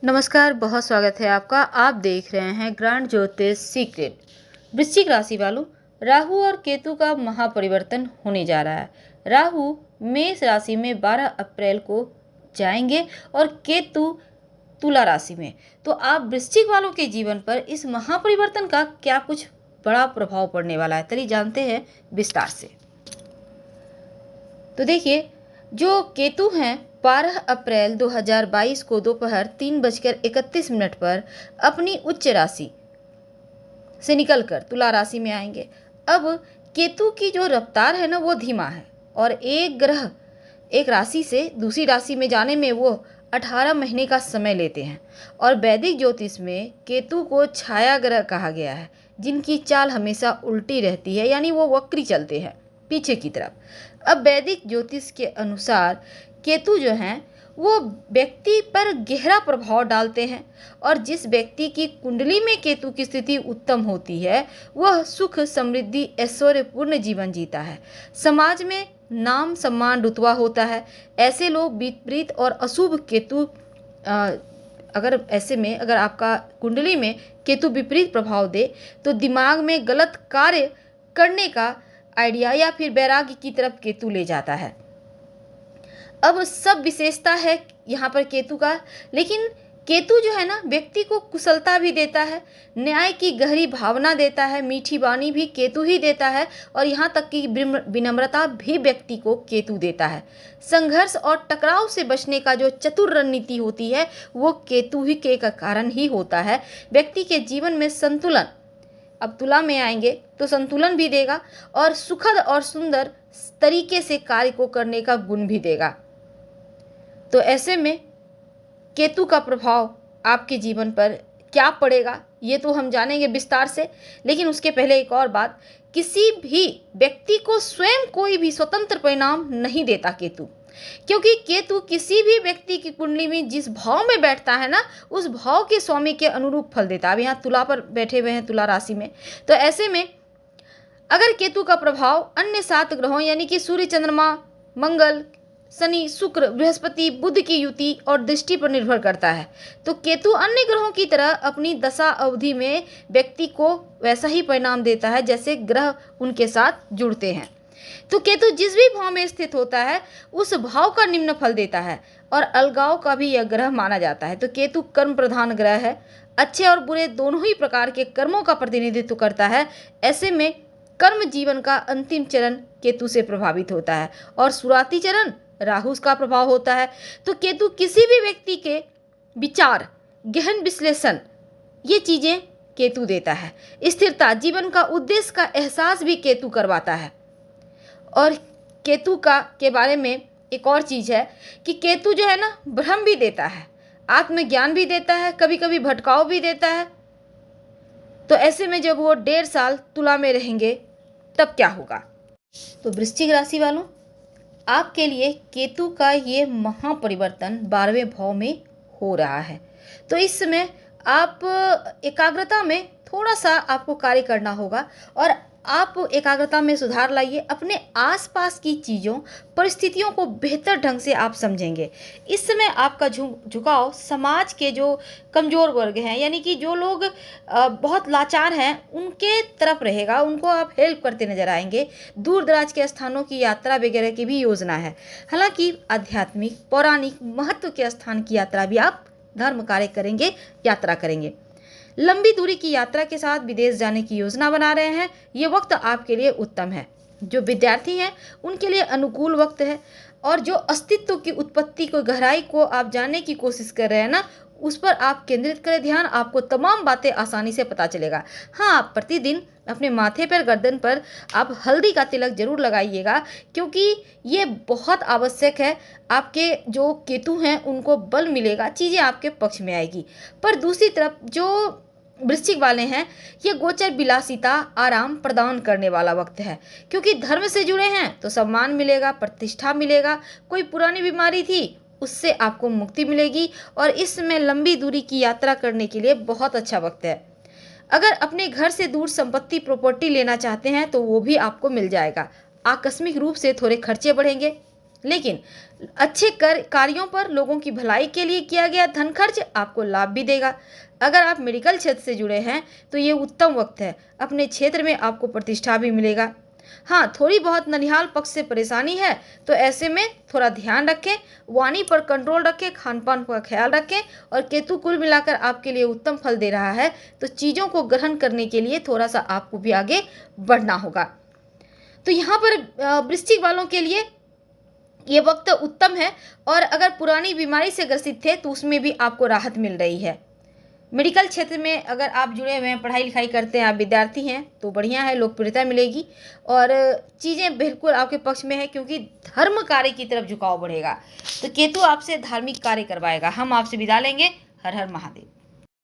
नमस्कार, बहुत स्वागत है आपका। आप देख रहे हैं ग्रांड ज्योतिष सीक्रेट। वृश्चिक राशि वालों, राहु और केतु का महापरिवर्तन होने जा रहा है। राहु मेष राशि में 12 अप्रैल को जाएंगे और केतु तुला राशि में। तो आप वृश्चिक वालों के जीवन पर इस महापरिवर्तन का क्या कुछ बड़ा प्रभाव पड़ने वाला है, चलिए जानते हैं विस्तार से। तो देखिए, जो केतु हैं 12 अप्रैल 2022 को दोपहर 3:31 पर अपनी उच्च राशि से निकलकर तुला राशि में आएंगे। अब केतु की जो रफ्तार है ना, वो धीमा है और एक ग्रह एक राशि से दूसरी राशि में जाने में वो 18 महीने का समय लेते हैं। और वैदिक ज्योतिष में केतु को छाया ग्रह कहा गया है, जिनकी चाल हमेशा उल्टी रहती है, यानी वो वक्री चलते हैं पीछे की तरफ। अब वैदिक ज्योतिष के अनुसार केतु जो हैं वो व्यक्ति पर गहरा प्रभाव डालते हैं, और जिस व्यक्ति की कुंडली में केतु की स्थिति उत्तम होती है वह सुख, समृद्धि, ऐश्वर्यपूर्ण जीवन जीता है। समाज में नाम, सम्मान, रुतबा होता है। ऐसे लोग विपरीत और अशुभ केतु अगर आपका कुंडली में केतु विपरीत प्रभाव दे तो दिमाग में गलत कार्य करने का आइडिया या फिर वैराग्य की तरफ केतु ले जाता है। अब सब विशेषता है यहाँ पर केतु का, लेकिन केतु जो है ना, व्यक्ति को कुशलता भी देता है, न्याय की गहरी भावना देता है, मीठी वाणी भी केतु ही देता है, और यहाँ तक कि विनम्रता भी व्यक्ति को केतु देता है। संघर्ष और टकराव से बचने का जो चतुर रणनीति होती है वो केतु ही के कारण ही होता है। व्यक्ति के जीवन में संतुलन, अब तुला में आएंगे तो संतुलन भी देगा और सुखद और सुंदर तरीके से कार्य को करने का गुण भी देगा। तो ऐसे में केतु का प्रभाव आपके जीवन पर क्या पड़ेगा ये तो हम जानेंगे विस्तार से, लेकिन उसके पहले एक और बात, किसी भी व्यक्ति को स्वयं कोई भी स्वतंत्र परिणाम नहीं देता केतु, क्योंकि केतु किसी भी व्यक्ति की कुंडली में जिस भाव में बैठता है ना, उस भाव के स्वामी के अनुरूप फल देता है। अब यहाँ तुला पर बैठे हुए हैं, तुला राशि में, तो ऐसे में अगर केतु का प्रभाव अन्य 7 ग्रहों यानी कि सूर्य, चंद्रमा, मंगल, शनि, शुक्र, बृहस्पति, बुध की युति और दृष्टि पर निर्भर करता है, तो केतु अन्य ग्रहों की तरह अपनी दशा अवधि में व्यक्ति को वैसा ही परिणाम देता है जैसे ग्रह उनके साथ जुड़ते हैं। तो केतु जिस भी भाव में स्थित होता है उस भाव का निम्न फल देता है, और अलगाव का भी यह ग्रह माना जाता है। तो केतु कर्म प्रधान ग्रह है, अच्छे और बुरे दोनों ही प्रकार के कर्मों का प्रतिनिधित्व करता है। ऐसे में कर्म जीवन का अंतिम चरण केतु से प्रभावित होता है और शुरुआती चरण राहु का प्रभाव होता है। तो केतु किसी भी व्यक्ति के विचार, गहन विश्लेषण, ये चीजें केतु देता है। स्थिरता, जीवन का उद्देश्य का एहसास भी केतु करवाता है। और केतु के बारे में एक और चीज है कि केतु जो है ना, भ्रम भी देता है, आत्मज्ञान भी देता है, कभी कभी भटकाव भी देता है। तो ऐसे में जब वो 1.5 साल तुला में रहेंगे तब क्या होगा। तो वृश्चिक राशि वालों, आपके लिए केतु का ये महापरिवर्तन 12वें भाव में हो रहा है। तो इस समय आप एकाग्रता में थोड़ा सा आपको कार्य करना होगा, और आप एकाग्रता में सुधार लाइए। अपने आसपास की चीज़ों, परिस्थितियों को बेहतर ढंग से आप समझेंगे। इस समय आपका झुकाव समाज के जो कमज़ोर वर्ग हैं, यानी कि जो लोग बहुत लाचार हैं, उनके तरफ रहेगा। उनको आप हेल्प करते नजर आएंगे। दूर दराज के स्थानों की यात्रा वगैरह की भी योजना है। हालांकि आध्यात्मिक, पौराणिक महत्व के स्थान की यात्रा भी आप धर्म कार्य करेंगे, यात्रा करेंगे। लंबी दूरी की यात्रा के साथ विदेश जाने की योजना बना रहे हैं, ये वक्त आपके लिए उत्तम है। जो विद्यार्थी हैं उनके लिए अनुकूल वक्त है, और जो अस्तित्व की उत्पत्ति को, गहराई को आप जानने की कोशिश कर रहे हैं ना, उस पर आप केंद्रित करें ध्यान। आपको तमाम बातें आसानी से पता चलेगा। हाँ, आप प्रतिदिन अपने माथे पर, गर्दन पर आप हल्दी का तिलक जरूर लगाइएगा, क्योंकि ये बहुत आवश्यक है। आपके जो केतु हैं उनको बल मिलेगा, चीज़ें आपके पक्ष में आएगी। पर दूसरी तरफ जो वृश्चिक वाले हैं, ये गोचर विलासिता, आराम प्रदान करने वाला वक्त है, क्योंकि धर्म से जुड़े हैं तो सम्मान मिलेगा, प्रतिष्ठा मिलेगा। कोई पुरानी बीमारी थी उससे आपको मुक्ति मिलेगी, और इसमें लंबी दूरी की यात्रा करने के लिए बहुत अच्छा वक्त है। अगर अपने घर से दूर संपत्ति, प्रॉपर्टी लेना चाहते हैं तो वो भी आपको मिल जाएगा। आकस्मिक रूप से थोड़े खर्चे बढ़ेंगे, लेकिन अच्छे कार्यों पर लोगों की भलाई के लिए किया गया धन खर्च आपको लाभ भी देगा। अगर आप मेडिकल क्षेत्र से जुड़े हैं तो ये उत्तम वक्त है, अपने क्षेत्र में आपको प्रतिष्ठा भी मिलेगा। हाँ, थोड़ी बहुत ननिहाल पक्ष से परेशानी है तो ऐसे में थोड़ा ध्यान रखें, वाणी पर कंट्रोल रखें, खान पान का ख्याल रखें। और केतु कुल मिलाकर आपके लिए उत्तम फल दे रहा है, तो चीज़ों को ग्रहण करने के लिए थोड़ा सा आपको भी आगे बढ़ना होगा। तो यहाँ पर वृश्चिक वालों के लिए ये वक्त उत्तम है, और अगर पुरानी बीमारी से ग्रसित थे तो उसमें भी आपको राहत मिल रही है। मेडिकल क्षेत्र में अगर आप जुड़े हुए हैं, पढ़ाई लिखाई करते हैं, आप विद्यार्थी हैं तो बढ़िया है, लोकप्रियता मिलेगी और चीज़ें बिल्कुल आपके पक्ष में है, क्योंकि धर्म कार्य की तरफ झुकाव बढ़ेगा। तो केतु आपसे धार्मिक कार्य करवाएगा। हम आपसे विदा लेंगे। हर हर महादेव।